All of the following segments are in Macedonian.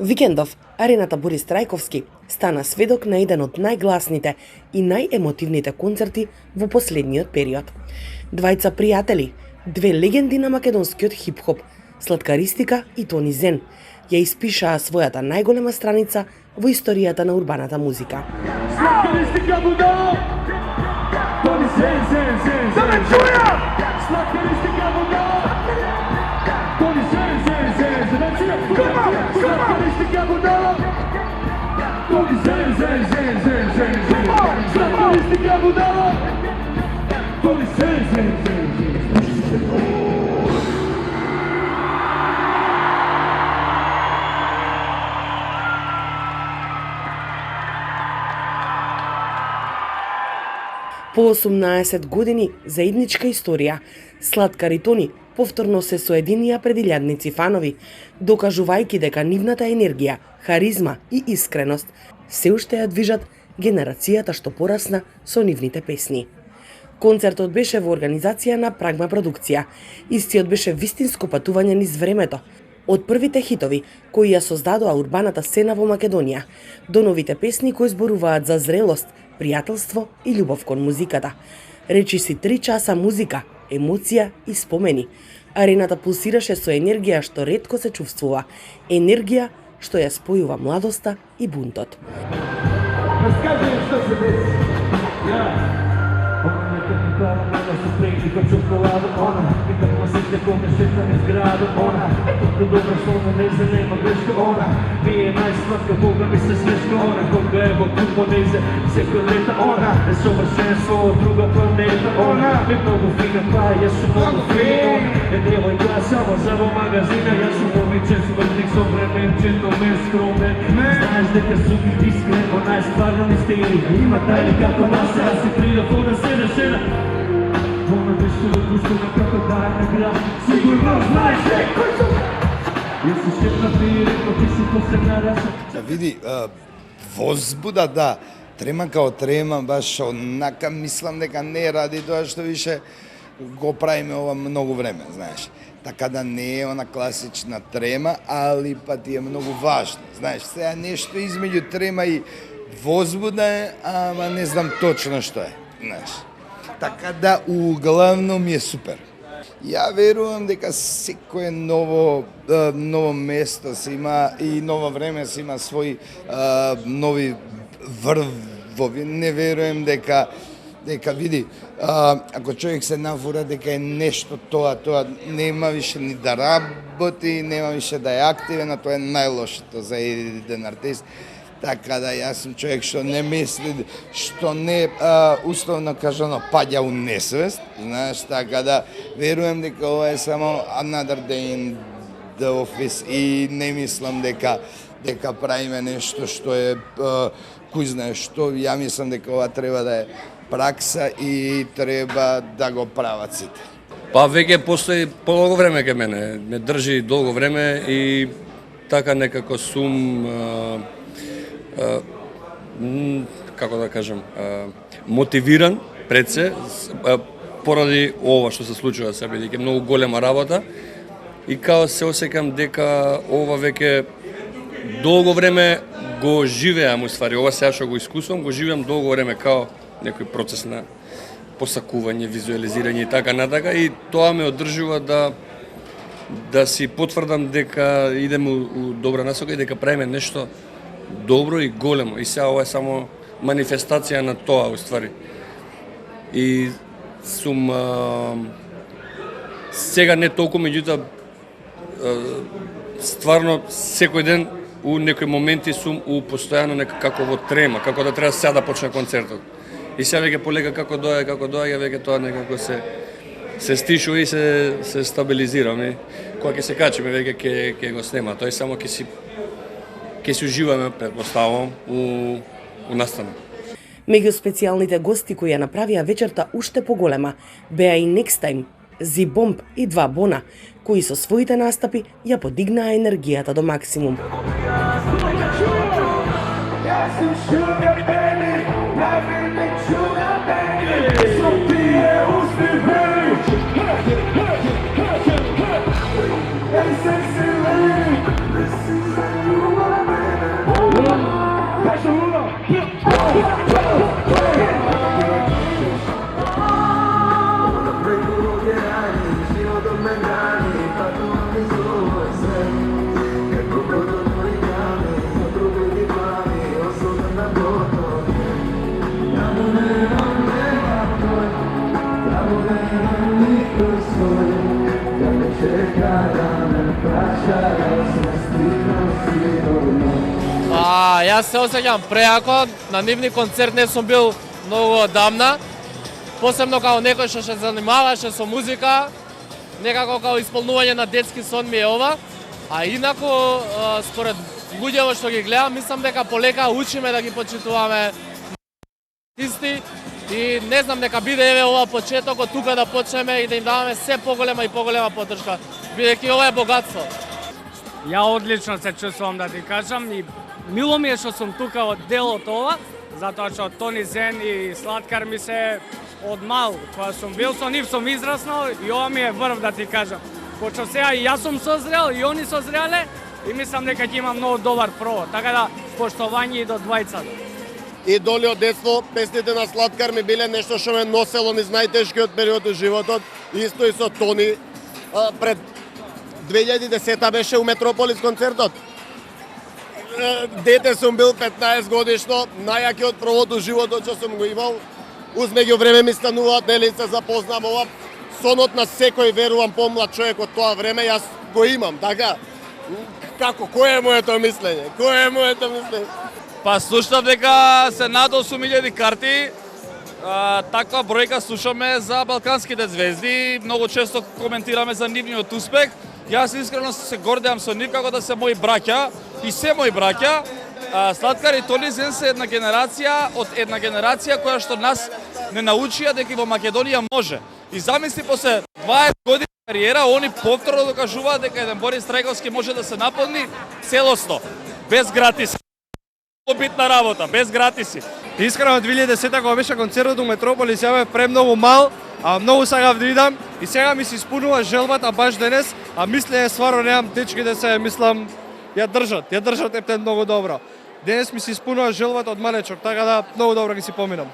Викендов, арената Борис Трајковски стана сведок на еден од најгласните и најемотивните концерти во последниот период. Двајца пријатели, две легенди на македонскиот хип-хоп, Сладкаристика и Тони Зен, ја испишаа својата најголема страница во историјата на урбаната музика. Сладкаристика будало! Тони Зен, Зен, Зен, да ме чуја! Сладкаристика будало! Тони Зен, Зен, Зен, да ме чуја! Сладкаристика будало! Тони Зен, Зен, Зен, Зен, Зен, Сладкаристика будало! Тони Зен, Зен, Зен, Зен, По 18 години заедничка историја, Сладкар и Тони повторно се соединија пред илјадници фанови, докажувајќи дека нивната енергија, харизма и искреност се уште ја движат генерацијата што порасна со нивните песни. Концертот беше во организација на Прагма продукција. Истиот беше вистинско патување низ времето, од првите хитови кои ја создадоа урбаната сцена во Македонија, до новите песни кои зборуваат за зрелост, пријателство и љубов кон музиката. Речиси 3 часа музика, емоција и спомени. Арената пулсираше со енергија што ретко се чувствува, енергија што ја спојува младоста и бунтот. Раскажи што се деси. Прекliko čokoladu, ona Nikako se kome šeta ne zgradu, ona Toliko dobro što ona neze, nema greška, ona Mi je najslatka, Boga mi se sveška, ona Koga evo tu poneze, seko leta, ona Ne sovršenstvo, druga planeta, ona Mi mnogo fina, pa ja su mnogo fina E djevojka samo za vo magazina Ja su momiče smrtnik, so vremenčen, no men skromen Znaš deka su iskren, ona je stvarno ni stili Ima tajni kako nase, a si prilafona se rešena Ona беше отпуштена како дарна гра Сигурно знаеш кој сум Ја се шепна ти и рекла ти си посебна раса Да види, возбуда да, трема као трема, баш онака мислам дека не ради тоа што више го правиме ова многу време, знаеш. Така да не е она класична трема, али па ти е многу важно, знаеш. Сега нешто измеѓу трема и возбуда е, ама не знам точно што е, знаеш. Така да, углавном е супер. Ја верувам дека секое ново место се има и ново време се има своји нови врвови. Не верувам дека види, ако човек се нафура дека е нешто тоа нема више ни да работи, нема више да е активен, а тоа е најлошото за еден артист. Така да јас сум човек што не мисли, што не условно кажано паѓа у несвест, знаеш, така да верувам дека ова е само another day in the office и не мислам дека правиме нешто што е кој знае што, ја мислам дека ова треба да е пракса и треба да го прават сите. Па веќе постои долго време ке мене, ме држи долго време и така некако сум како да кажам, мотивиран пред се поради ова што се случува се бидејќи многу голема работа и као се осеќам дека ова веќе долго време го живеам уствари, ова сега што го искусувам, го живеам долго време као некој процес на посакување, визуализирање и така натака и тоа ме одржува да си потврдам дека идеме у добра насока и дека правиме нешто добро и големо. И сега ова е само манифестација на тоа, уствари. И сум сега не толку, меѓутоа стварно секој ден у некои моменти сум у постојано како во трема, како да треба сега да почне концертот. И сега веќе полека како доаѓа, веќе тоа некако се стишува и се стабилизирам. И кога ќе се качиме, веќе ќе го снема. Тоа е само ќе си уживаме, предпоставувам, у настанок. Меѓу специјалните гости кои ја направија вечерта уште поголема беа и Next Time, Z-Bomb и 2 Bona, кои со своите настапи ја подигнаа енергијата до максимум. This is Јас се осеќам преако, на нивни концерт не сум бил многу одамна, посебно како некој што се занимаваше со музика, некако како исполнување на детски сон ми е ова, а инаку според луѓето што ги гледам, мислам дека полека учиме да ги почитуваме артисти и не знам, нека биде еве ова почетокот тука да почнеме и да им даваме се поголема и поголема поддршка, бидејќи ова е богатство. Ја одлично се чувствувам, да ти кажам, и мило ми е што сум тука од дел од ова, затоа што Тони Зен и Слаткар ми се од мал, кога сум бил со нив сум израснал и ова ми е врв, да ти кажам. Почто сега и јас сум созрел и они созреле и мислам дека ќе има многу добар провод, така да поштовање и до двајцата. И доли од детство, песните на Слаткар ми биле нешто што ме носело низ најтешкиот период од животот, исто и со Тони. Пред 2010 беше у Метрополис концертот. Дете сум бил 15 годишно, најакиот провод од животот што сум го имал. Уз меѓу време ми стануваат, нели се запознам ова. Сонот на секој, верувам, помлад човек од тоа време, јас го имам, така? Како, кој е моето мислење? Кој е моето мислење? Па слушнав дека се над 8000 карти, таква бројка слушаме за балканските звезди, многу често коментираме за нивниот успех. Јас искрено се гордеам со нив како да се мои браќа и се мои браќа. Слаткар и Тони Зен се една генерација која што нас не научија дека и во Македонија може. И замисли, после 20 години кариера, они повторно докажуваат дека еден Борис Трајковски може да се наполни целосно, без гратиси. Битна работа, без гратиси. Искрено 2010 кога беше концертот у Метрополис, ја бев премногу мал, а многу сакав да идам и сега ми се исполнува желбата баш денес, а мислење стварно немам, дечките се мислам ја држат ептен многу добро. Денес ми се исполнува желбата од малечок, така да многу добро ги си поминам.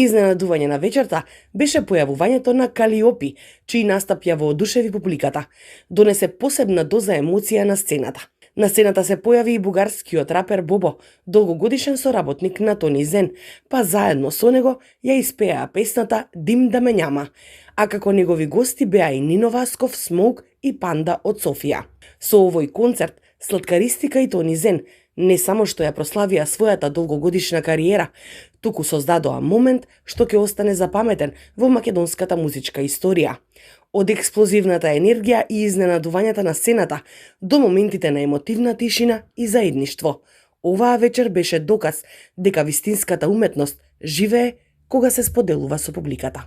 Изненадување на вечерта беше појавувањето на Калиопи, чиј настап ја воодушеви публиката. Донесе посебна доза емоција на сцената. На сцената се појави и бугарскиот рапер Бобо, долгогодишен соработник на Тони Зен, па заедно со него ја испеа песната Дим да ме њама, а како негови гости беа и Нино Васков, Смоук и Панда од Софија. Со овој концерт, Слаткаристика и Тони Зен не само што ја прославија својата долгогодишна кариера, туку создадоа момент што ќе остане запаметен во македонската музичка историја. Од експлозивната енергија и изненадувањата на сцената до моментите на емотивна тишина и заедништво. Оваа вечер беше доказ дека вистинската уметност живее кога се споделува со публиката.